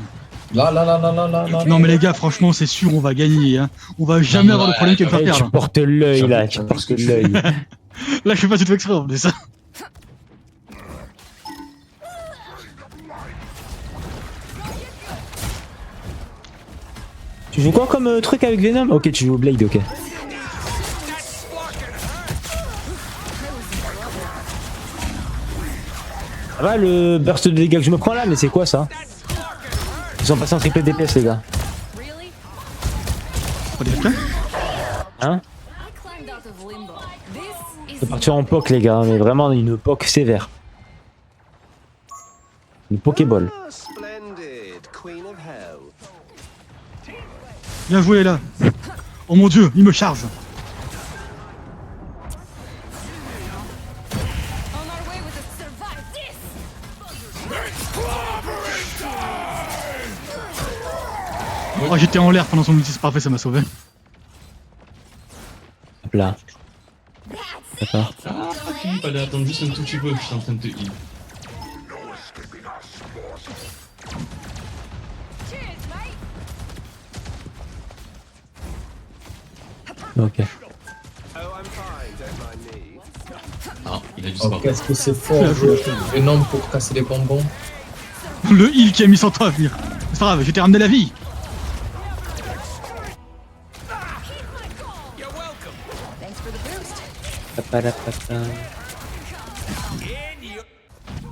Là. Non, mais les gars, franchement, c'est sûr, on va gagner. Hein. On va jamais avoir le problème qu'elle va Tu perdre. portes l'œil là, tu J'avoue, portes parce que tu- l'œil. Là, je fais pas du tout exprès en plus. Tu joues quoi comme truc avec Venom? Ok, tu joues Blade, ok. Ça va le burst de dégâts que je me prends là, mais c'est quoi ça? Ils sont passés en triple DPS les gars. Really? Pas des cas. Hein? I climbed out of limbo. This is C'est parti en poke les gars, mais vraiment une poke sévère. Une pokéball. Splendid, Queen of Hell. Bien joué là. Oh mon dieu, il me charge. on our way with a survive this. Oh, j'étais en l'air pendant son multi, c'est parfait, ça m'a sauvé. Hop là. D'accord. Ah, ok, il fallait attendre juste un tout petit peu, je suis en train de te heal. Ok. Oh, I'm fine, don't mind me. Ah, il a dû se Oh, barrer. qu'est-ce que c'est fort, Venom pour casser les bonbons. Le heal qui a mis 100 ans à venir. C'est pas grave, je t'ai ramené la vie.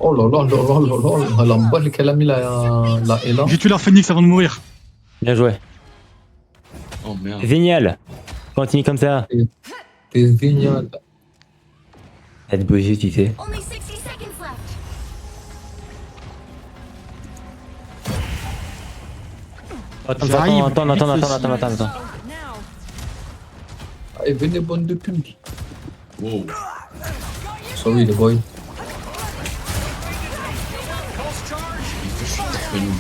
Oh là, la balle qu'elle a mis la Ella. J'ai tué leur phoenix avant de mourir. Bien joué. Oh merde. Génial. Continue comme ça. C'est génial. Être bougé, tu sais. Only 60 seconds left. J'arrive. Attends. Now. Allez, venez, bonne de pute. Wow. Sorry, les boys. Il faut que je suis très nul.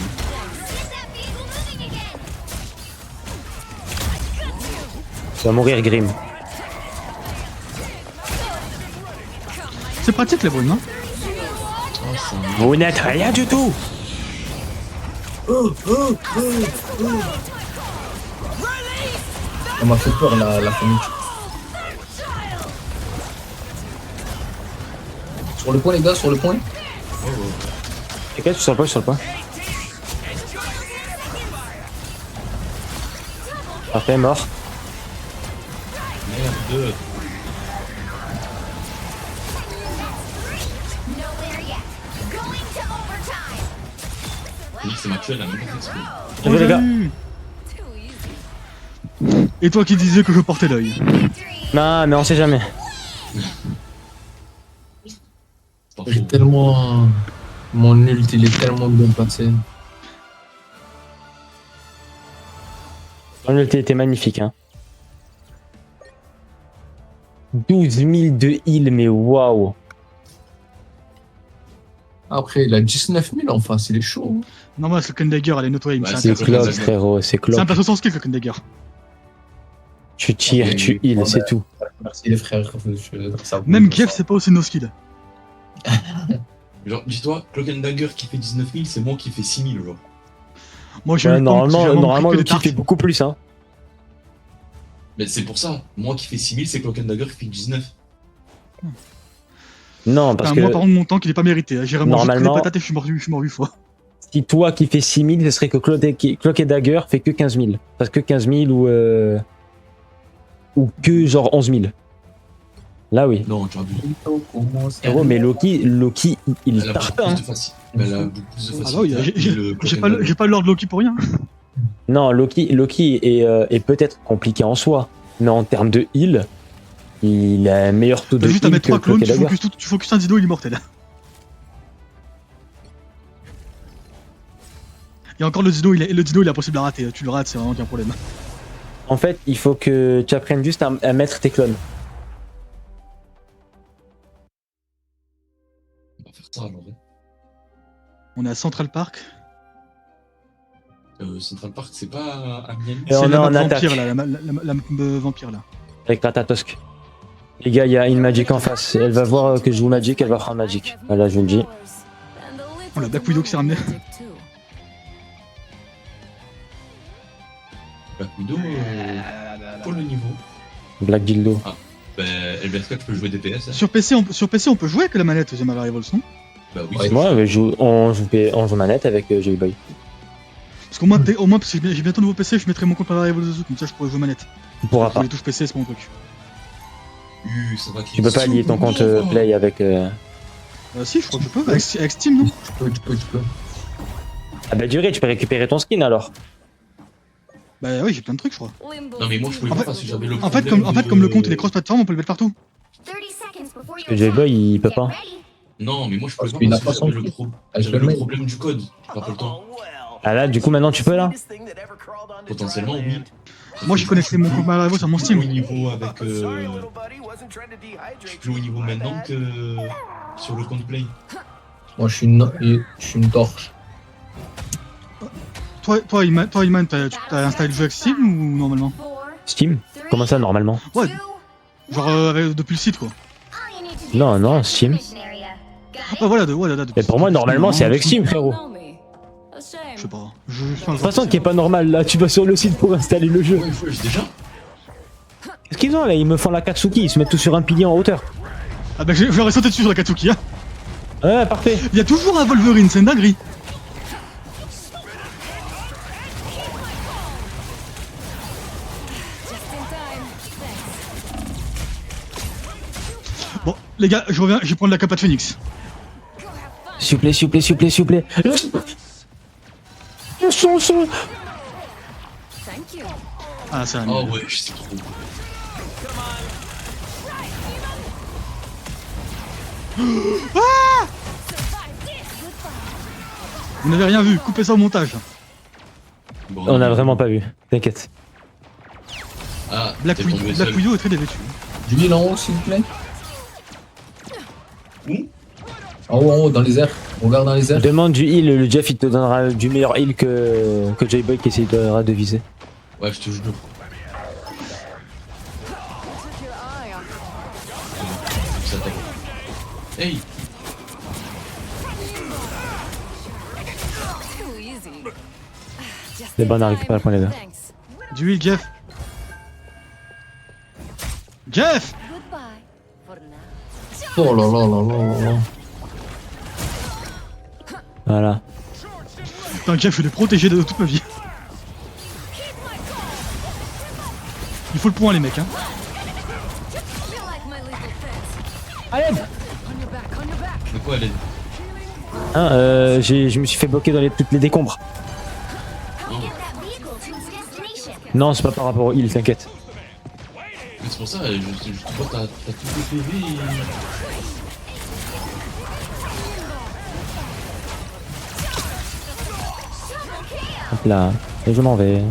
Tu vas mourir, Grim. C'est pratique les brunes, hein. Oh, ça... Vous n'êtes rien du tout. Ça m'a fait peur la famille. Sur le point les gars, sur le point. T'inquiète, je sors pas, je sors pas. Parfait, mort. Merde. Nowhere yet. Going to overtime. Félix et Maxwell, la même exprès. Désolé, les gars. Too easy. Et toi qui disais que je portais l'œil. Non, mais on sait jamais. C'est pas J'ai faux. tellement. Mon ult il est tellement bien placé. Ton ulti était magnifique, hein. 12 000 de heal, mais waouh. Après il a 19 000 en face, il est chaud. hein. Non, moi, ce Dagger, elle est nettoyée. Ouais, C'est C'est un c'est perso- clock, frérot, c'est c'est clock. un perso sans skill, le Dagger. Tu tires, Ok, tu heal, bon, c'est bah, tout. Merci les frères. Ça vaut- Même Jeff, c'est pas aussi no skill. Genre, dis-toi, Cloak and Dagger qui fait 19 000, c'est moi qui fait 6 000, genre. Moi, j'ai Ouais, eu le temps, j'ai vraiment normalement, pris que le des kill fait tartes. beaucoup plus, hein. Mais c'est pour ça, moi qui fais 6 000, c'est Cloak and Dagger qui fait 19. Non, parce Enfin, que moi, par contre, mon temps, il est pas mérité. hein. J'ai mangé Normalement- des patates et je suis mort 8 fois. si toi qui fais 6 000, ce serait que Clock et Dagger fait que 15 000. Parce que 15 000 ou que genre 11 000. Là, oui. Non, tu as vu. Frérot, mais Loki, il Elle a tarpe, beaucoup hein. plus de facilité. Elle a beaucoup plus de Ah facilité. bah oui, à j'ai- heal j'ai le Cloak j'ai and pas, Dagger. j'ai pas le Lord Loki pour rien. Non, Loki est peut-être compliqué en soi. Mais en termes de heal, il a un meilleur taux de T'as juste à heal mettre que 3 clones, Cloak et Dagger. tu focus un Dido, il est mortel. Et encore le Dido, il est impossible à rater. Tu le rates, c'est vraiment qu'un problème. En fait, il faut que tu apprennes juste à mettre tes clones. On va faire ça alors. hein. On est à Central Park. Central Park, c'est pas à Miami. Et on C'est est la en map attaque. vampire, là, la map vampire, là. Avec Ratatosk. Les gars, il y a une Magic en face. Elle va voir que je joue Magic, elle va prendre Magic. Voilà, je vous le dis. Oh, la Black Widow qui s'est ramenée. Black Widow, pour le niveau. Black Dildo. Ben, LBSK, tu peux jouer DPS. hein. Sur PC, on peut jouer avec la manette The Marvel Rivals, non? Bah oui, Ouais. c'est- Moi, on joue manette avec J-Boy. Parce qu'au moins, parce que j'ai bientôt un nouveau PC, je mettrai mon compte Marvel Rivals dessus, comme ça je pourrais jouer manette. Tu pourras Pour pas. les touches PC, c'est mon truc. Ça va Tu peux pas lier ton compte Play avec. Si, je crois que je peux, avec Steam, non? Tu peux. Ah bah durée, tu peux récupérer ton skin alors. Bah oui, j'ai plein de trucs, je crois. Non, mais moi, je pouvais En pas fait- parce que j'avais le En fait, comme le compte il est cross-platform, on peut le mettre partout. 30 seconds before your J-Boy, il peut Get pas. ready. Non, mais moi, je pouvais Parce pas qu'il a parce pas que son j'avais truc. j'avais le le mail. problème du code. J'ai pas le temps. Ah là, du coup, maintenant tu peux là. Potentiellement, oui. Moi, j'ai connecté mon compte Marvel Rivals sur mon Je suis plus Steam. au niveau avec. Je suis plus au niveau maintenant que sur le compte Play. Moi je suis une torche. Toi, Iman, t'as installé le jeu avec Steam ou normalement? 4, Steam? Comment ça normalement? Ouais, 2, genre depuis le site, quoi. all you need to do Non, is non, get to the Steam. mission area. Got it? Ah, voilà, depuis Mais pour moi, normalement, c'est avec Steam, frérot. Je sais pas. Je De toute façon, qui est pas normal là, tu vas sur le site pour installer le jeu. Ouais, déjà. Qu'est-ce qu'ils ont là? Ils me font la Katsuki, ils se mettent tous sur un pilier en hauteur. Ah bah, je leur ai sauté dessus sur la Katsuki, hein. Ouais, parfait. Il y a toujours un Wolverine, c'est une dinguerie. Bon, les gars, je reviens, je vais prendre la capa de Phoenix. S'il vous plaît, s'il vous plaît, s'il vous plaît, s'il vous plaît. Le son. Thank you. Ah, ça Oh ouais, je sais trop. Vous n'avez rien vu, coupez ça au montage. Bon, On a vraiment pas vu, t'inquiète. Ah, Black t'es tombé seul. Widow est très dévêtue. Du heal en haut s'il vous plaît. Où En haut, dans les airs. Regarde dans les airs. Demande du heal, le Jeff il te donnera du meilleur heal que J-Boy qui essayera de viser. Ouais, je te jure. easy. Just Les in bonnes à récupérer le point, les gars. Thanks. Du heal, Jeff. Jeff! Goodbye for now. Oh là là là là là là. Voilà. Putain, Jeff, je l'ai protégé de toute ma vie. Il faut le point, les mecs, hein. You like my lethal fits. Allez. On your back, on your back. De quoi elle est? Hein, je me suis fait bloquer dans toutes les décombres. Help me get that vehicle to its destination. Non, c'est pas par rapport au heal, t'inquiète. Mais c'est pour ça, je te vois, t'as tout le PV et... Hop là. Et je m'en vais.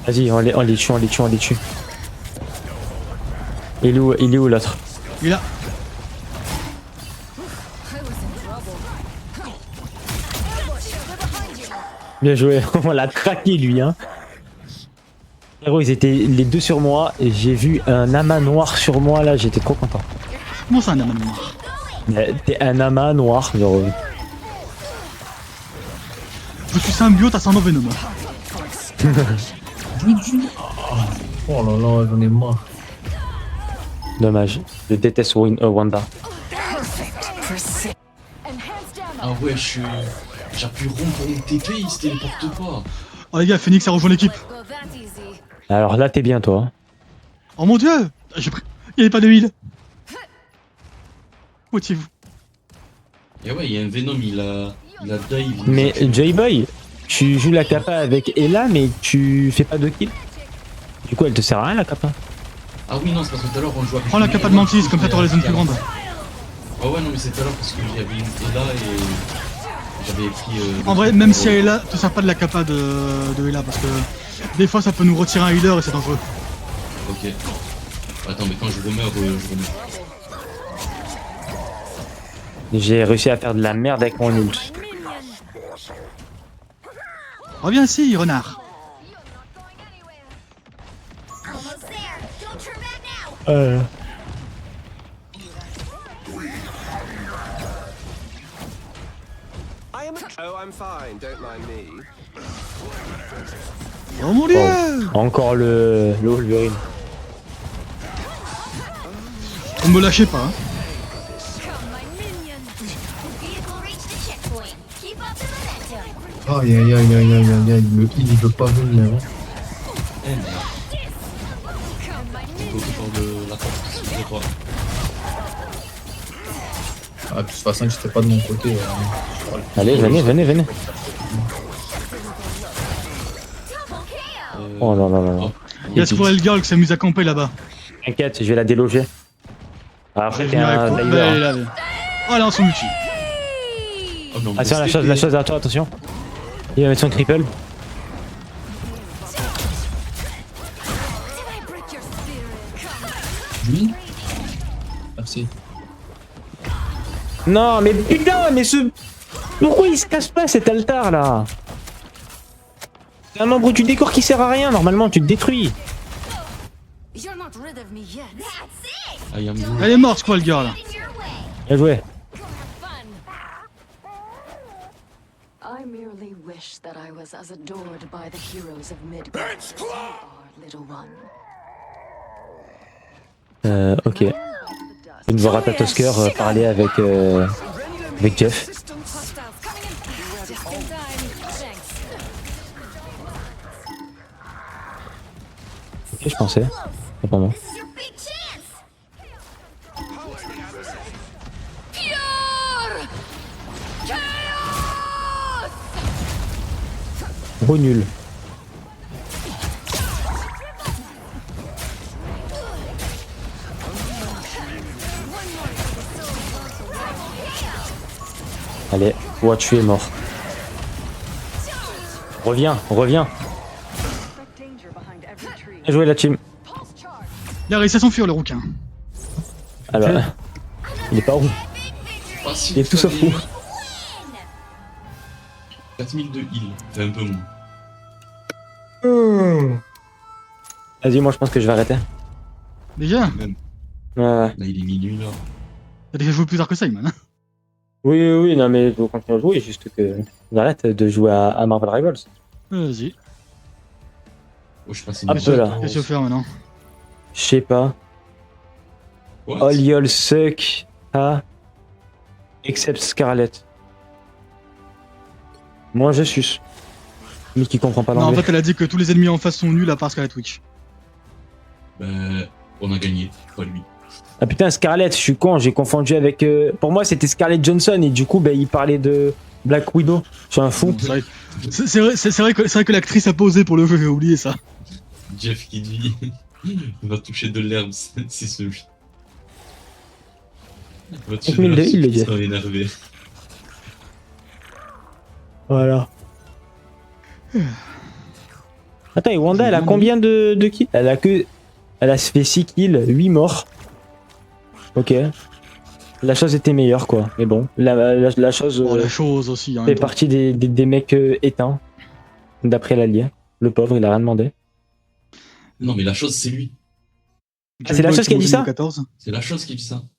Vas-y, on les tue, on les tue, on les tue. Il est où l'autre? Il est là. Bien joué, on l'a traqué lui, hein. Frérot, ils étaient les deux sur moi et j'ai vu un amas noir sur moi là, j'étais trop content. Comment ça, un amas noir? Mais t'es un amas noir, genre. Je suis symbiote à Sandor Venom. Oh là là, j'en ai marre. Dommage, je déteste Wanda. Ah ouais, j'appuie rond pour une TP, il se téléporte pas. Oh les gars, Phoenix a rejoint l'équipe. Go that easy. Alors là, t'es bien toi. Oh mon dieu! J'ai pris... Il n'y avait pas de heal. Motivez-vous. Et ouais, il y a un Venom, il a dive. Mais J-Boy, tu joues la kappa avec Ella, mais tu fais pas de kill. Du coup, elle te sert à rien la kappa. Ah oui, non, c'est parce que tout à l'heure on joue avec... Prends la capa de mantis, comme ça t'auras les zones plus grandes. Ah ouais, non, mais c'est tout à l'heure parce que j'avais une Ella et... J'avais pris... En vrai, même si elle est là, te sers pas de la capa de Ella, parce que des fois ça peut nous retirer un healer et c'est dangereux. Ok. Attends, mais quand je remeurs, je remeurs. J'ai réussi à faire de la merde avec mon ult. Reviens ici, renard. Almost there. Don't turn back now. I am. Oh, I'm fine. Don't mind me. Oh mon dieu! Encore le Wolverine. Ne me lâchez pas, hein. Vehicle reached the checkpoint. Keep up the momentum. Aïe aïe aïe aïe aïe aïe aïe, il veut pas venir. Hein. Eh merde. Bloqué par la porte, je sais pas. Ah, de toute façon, j'étais pas de mon côté. Allez, venez. Oh là là là là. Il y a Squirrel Girl qui s'amuse à camper là-bas. T'inquiète, je vais la déloger. Après, t'es Venir un avec- diver. elle est là, elle. Oh là, on s'en multi. Oh non, Ah tiens, la mais chose derrière toi, attention. Il va mettre son triple. Did I break your spirit? Lui? Merci. Non, mais putain, mais ce... Pourquoi il se casse pas cet altar là? C'est un membre du décor qui sert à rien, normalement tu te détruis. You're not rid of me yet. That's it. I am good. Elle est morte, Squirrel Girl. It's your way. Bien joué. Fun. I merely wish that I was as adored by the heroes of Midgard as you are, little one. Ok. Une voix Ratatosker parler avec Jeff. Hostiles coming in. Just in time. Thanks. Ok, je pensais. C'est pas moi. This is your big chance. Pure chaos. Gros nul. Allez, ouah, tu es mort. Reviens. Bien joué la team. Il a réussi à s'enfuir, le rouquin. Alors, il est pas où? Ah, si, Il est tout sauf où? 4000 de heal, fait un peu moins. Vas-y, moi je pense que je vais arrêter. Déjà? Même. Ouais. Là, il est minuit, là. T'as déjà joué plus tard que ça, Iman. Hein. Oui, non, mais faut continuer à jouer, juste que j'arrête de jouer à Marvel Rivals. Vas-y. Oh, je suis passé Hop niveau là. 14. Qu'est-ce que tu veux faire maintenant? Je sais pas. What? All y'all suck. Ah. Except Scarlet. Moi, je suce. Mais qui comprend pas Non, en l'anglais. fait, elle a dit que tous les ennemis en face sont nuls à part Scarlet Witch. Ben, on a gagné, pas lui. Ah putain, Scarlet, je suis con, j'ai confondu avec... Pour moi, c'était Scarlett Johnson, et du coup, ben, il parlait de Black Widow. Je suis un fou. Bon, c'est vrai que l'actrice a posé pour le jeu, j'ai oublié ça. Jeff qui dit on va toucher de l'herbe, c'est celui. On va toucher 5000 de heal, le qui Jeff. sera énervé. Voilà. Attends, et Wanda, elle a combien de kills? Elle a fait 6 kills, 8 morts. Ok. La chose était meilleure, quoi. Mais bon, la chose Bon, la chose aussi. Hein, fait partie des mecs éteints. D'après l'allié. Le pauvre, il a rien demandé. Non, mais la chose, c'est lui. Ah, c'est la chose qui a dit ça? niveau 14. C'est la chose qui dit ça.